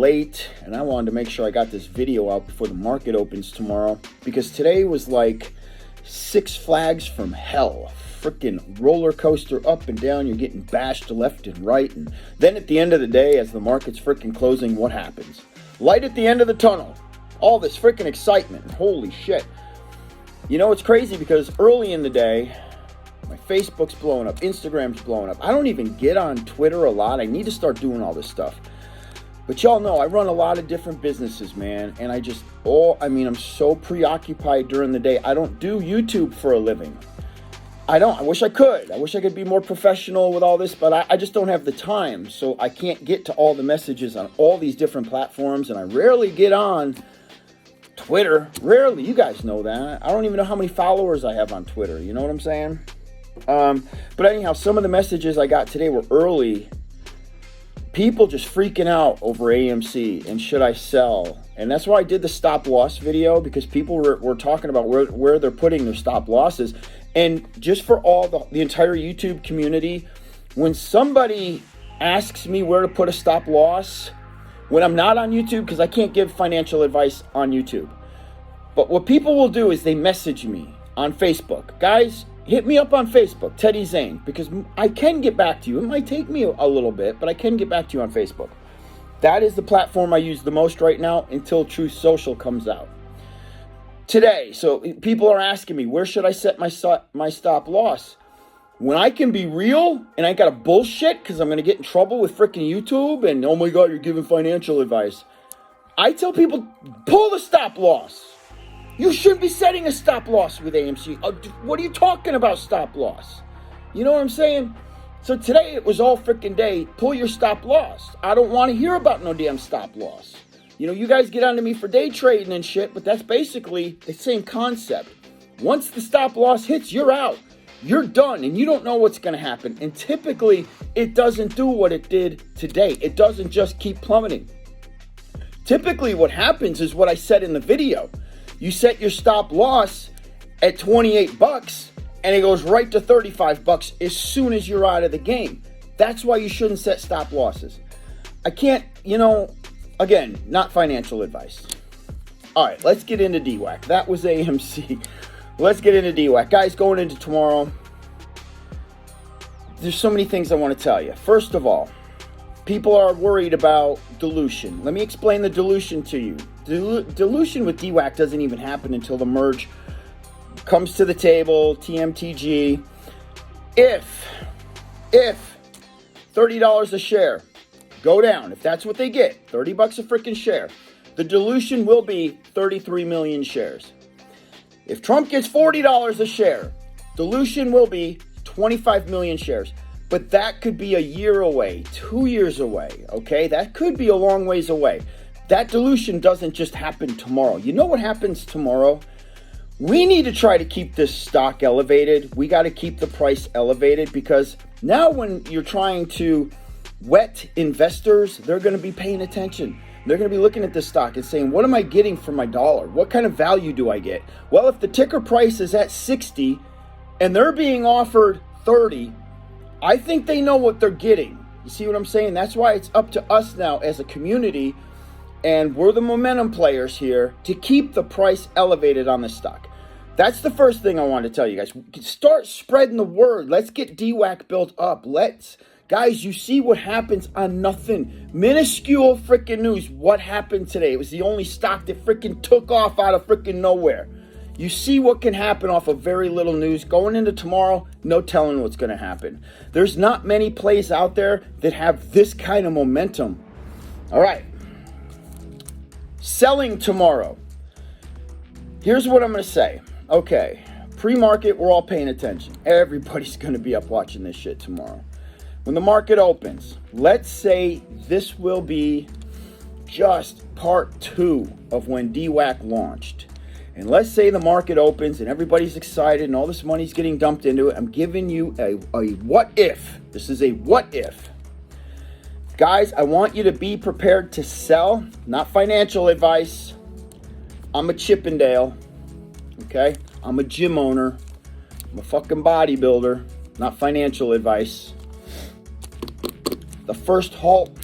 late, and I wanted to make sure I got this video out before the market opens tomorrow, because today was like Six Flags from hell. Freaking roller coaster up and down. You're getting bashed left and right, and then at the end of the day, as the market's freaking closing, what happens? Light at the end of the tunnel. All this freaking excitement. Holy shit. You know, it's crazy because early in the day, my Facebook's blowing up, Instagram's blowing up. I don't even get on Twitter a lot. I need to start doing all this stuff. But y'all know I run a lot of different businesses, man. And I'm so preoccupied during the day. I don't do YouTube for a living. I wish I could. I wish I could be more professional with all this, but I just don't have the time. So I can't get to all the messages on all these different platforms. And I rarely get on Twitter. Rarely. You guys know that. I don't even know how many followers I have on Twitter. You know what I'm saying? But anyhow, some of the messages I got today were early. People just freaking out over AMC and should I sell? And that's why I did the stop loss video, because people were talking about where they're putting their stop losses. And just for all the entire YouTube community, when somebody asks me where to put a stop loss, when I'm not on YouTube, because I can't give financial advice on YouTube. But what people will do is they message me on Facebook. Guys, hit me up on Facebook, Teddy Zane, because I can get back to you. It might take me a little bit, but I can get back to you on Facebook. That is the platform I use the most right now until Truth Social comes out. Today, so people are asking me, where should I set my stop loss? When I can be real and I got to bullshit because I'm going to get in trouble with freaking YouTube and, oh my God, you're giving financial advice. I tell people, pull the stop loss. You shouldn't be setting a stop loss with AMC. What are you talking about, stop loss? You know what I'm saying? So today it was all freaking day, pull your stop loss. I don't want to hear about no damn stop loss. You know, you guys get onto me for day trading and shit, but that's basically the same concept. Once the stop loss hits, you're out. You're done, and you don't know what's going to happen. And typically, it doesn't do what it did today. It doesn't just keep plummeting. Typically, what happens is what I said in the video. You set your stop loss at 28 bucks, and it goes right to 35 bucks as soon as you're out of the game. That's why you shouldn't set stop losses. I can't, again, not financial advice. All right, let's get into DWAC. That was AMC. Let's get into DWAC. Guys, going into tomorrow, there's so many things I want to tell you. First of all, people are worried about dilution. Let me explain the dilution to you. Dilution with DWAC doesn't even happen until the merge comes to the table, TMTG. If $30 a share go down, if that's what they get, 30 bucks a freaking share, the dilution will be 33 million shares. If Trump gets $40 a share, dilution will be 25 million shares. But that could be a year away, 2 years away, okay? That could be a long ways away. That dilution doesn't just happen tomorrow. You know what happens tomorrow? We need to try to keep this stock elevated. We got to keep the price elevated, because now when you're trying to wet investors, they're going to be paying attention. They're going to be looking at this stock and saying, what am I getting for my dollar? What kind of value do I get? Well, if the ticker price is at 60 and they're being offered 30, I think they know what they're getting. You see what I'm saying? That's why it's up to us now as a community, and we're the momentum players here, to keep the price elevated on this stock. That's the first thing I want to tell you guys. Start spreading the word. Let's get DWAC built up. Guys, you see what happens on nothing. Minuscule freaking news. What happened today? It was the only stock that freaking took off out of freaking nowhere. You see what can happen off of very little news. Going into tomorrow, no telling what's going to happen. There's not many plays out there that have this kind of momentum. All right. Selling tomorrow. Here's what I'm going to say. Okay. Pre-market, we're all paying attention. Everybody's going to be up watching this shit tomorrow. When the market opens, let's say this will be just part 2 of when DWAC launched. And let's say the market opens and everybody's excited and all this money's getting dumped into it. I'm giving you a what if. This is a what if. Guys, I want you to be prepared to sell, not financial advice. I'm a Chippendale, okay? I'm a gym owner. I'm a fucking bodybuilder, not financial advice. The first halt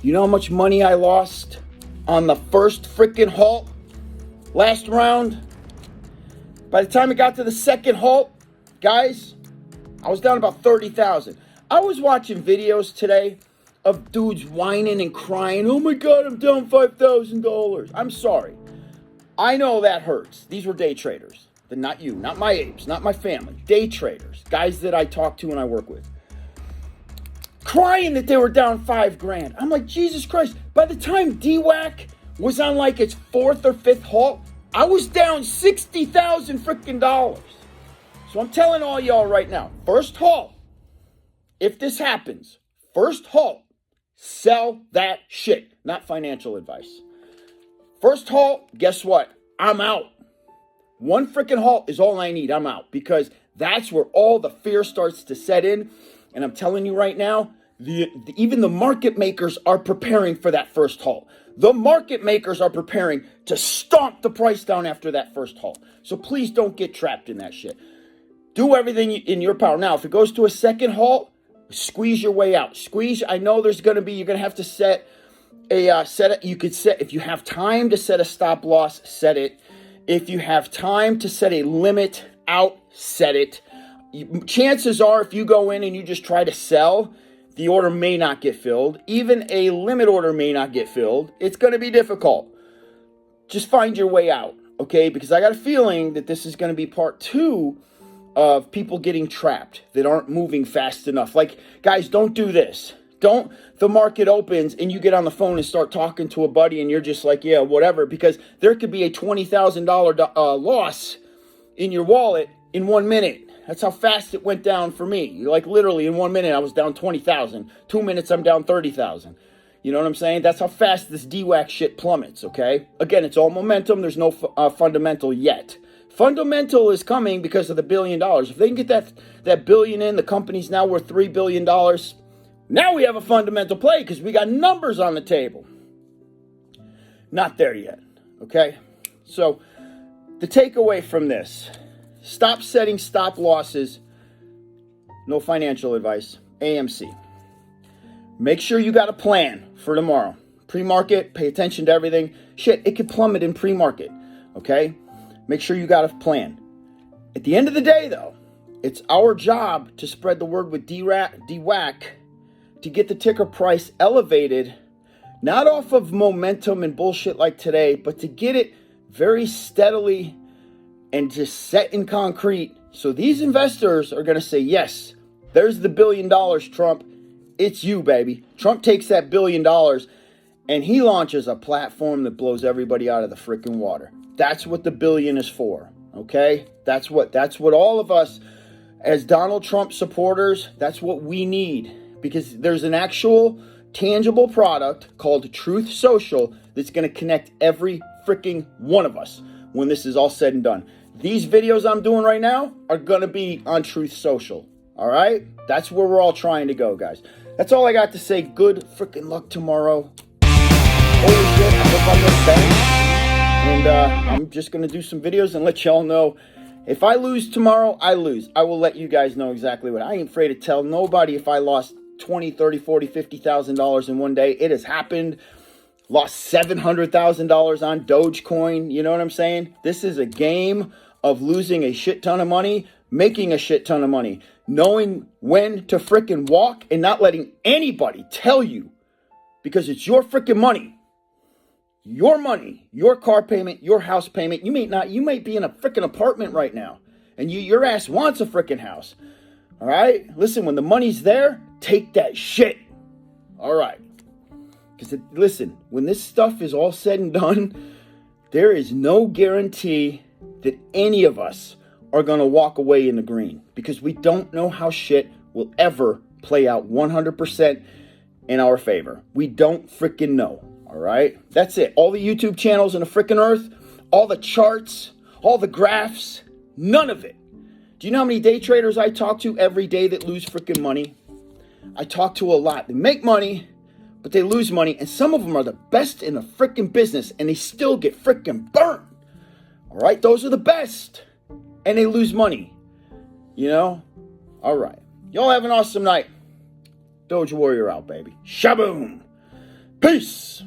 You know how much money I lost on the first freaking halt last round? By the time it got to the second halt, guys, I was down about 30,000. I was watching videos today of dudes whining and crying. Oh my God, I'm down $5,000. I'm sorry. I know that hurts. These were day traders. Not you, not my apes, not my family. Day traders, guys that I talk to and I work with. Crying that they were down $5,000. I'm like, Jesus Christ. By the time DWAC was on like its fourth or fifth halt, I was down 60,000 freaking dollars. So I'm telling all y'all right now, first halt, if this happens, first halt, sell that shit. Not financial advice. First halt, guess what? I'm out. One freaking halt is all I need. I'm out, because that's where all the fear starts to set in. And I'm telling you right now, even the market makers are preparing for that first halt. The market makers are preparing to stomp the price down after that first halt. So please don't get trapped in that shit. Do everything in your power. Now, if it goes to a second halt, squeeze your way out. Squeeze. I know you're going to have to set you could set, if you have time to set a stop loss, set it. If you have time to set a limit out, set it. Chances are, if you go in and you just try to sell, the order may not get filled. Even a limit order may not get filled. It's going to be difficult. Just find your way out, okay? Because I got a feeling that this is going to be part 2 of people getting trapped that aren't moving fast enough. Like, guys, don't do this. The market opens and you get on the phone and start talking to a buddy and you're just like, yeah, whatever. Because there could be a $20,000 loss in your wallet in 1 minute. That's how fast it went down for me. Like, literally in 1 minute, I was down 20,000. 2 minutes, I'm down 30,000. You know what I'm saying? That's how fast this DWAC shit plummets, okay? Again, it's all momentum. There's no fundamental yet. Fundamental is coming because of the $1 billion. If they can get that billion in, the company's now worth $3 billion. Now we have a fundamental play because we got numbers on the table. Not there yet, okay? So the takeaway from this, stop setting stop losses. No financial advice. AMC. Make sure you got a plan for tomorrow. Pre-market, pay attention to everything. Shit, it could plummet in pre-market, okay? Make sure you got a plan. At the end of the day, though, it's our job to spread the word with DWAC to get the ticker price elevated, not off of momentum and bullshit like today, but to get it very steadily and just set in concrete. So these investors are going to say, yes, there's the $1 billion, Trump. It's you, baby. Trump takes that $1 billion and he launches a platform that blows everybody out of the freaking water. That's what the billion is for, okay? That's what all of us as Donald Trump supporters, that's what we need. Because there's an actual tangible product called Truth Social that's going to connect every freaking one of us when this is all said and done. These videos I'm doing right now are going to be on Truth Social, all right? That's where we're all trying to go, guys. That's all I got to say. Good freaking luck tomorrow. Holy shit, I hope I'm not bad. And I'm just going to do some videos and let y'all know. If I lose tomorrow, I lose. I will let you guys know exactly what. I ain't afraid to tell nobody if I lost $20, $30, $40, $50,000 in one day. It has happened. Lost $700,000 on Dogecoin. You know what I'm saying? This is a game of losing a shit ton of money, making a shit ton of money, knowing when to frickin' walk and not letting anybody tell you, because it's your frickin' money. Your money, your car payment, your house payment. You might be in a frickin' apartment right now and your ass wants a frickin' house. All right? Listen, when the money's there, take that shit. All right. Because, listen, when this stuff is all said and done, there is no guarantee that any of us are going to walk away in the green. Because we don't know how shit will ever play out 100% in our favor. We don't freaking know. All right? That's it. All the YouTube channels on the freaking earth, all the charts, all the graphs, none of it. Do you know how many day traders I talk to every day that lose freaking money? I talk to a lot. They make money, but they lose money. And some of them are the best in the freaking business, and they still get freaking burnt. All right? Those are the best. And they lose money. You know? All right. Y'all have an awesome night. Dogewarrior out, baby. Shaboom. Peace!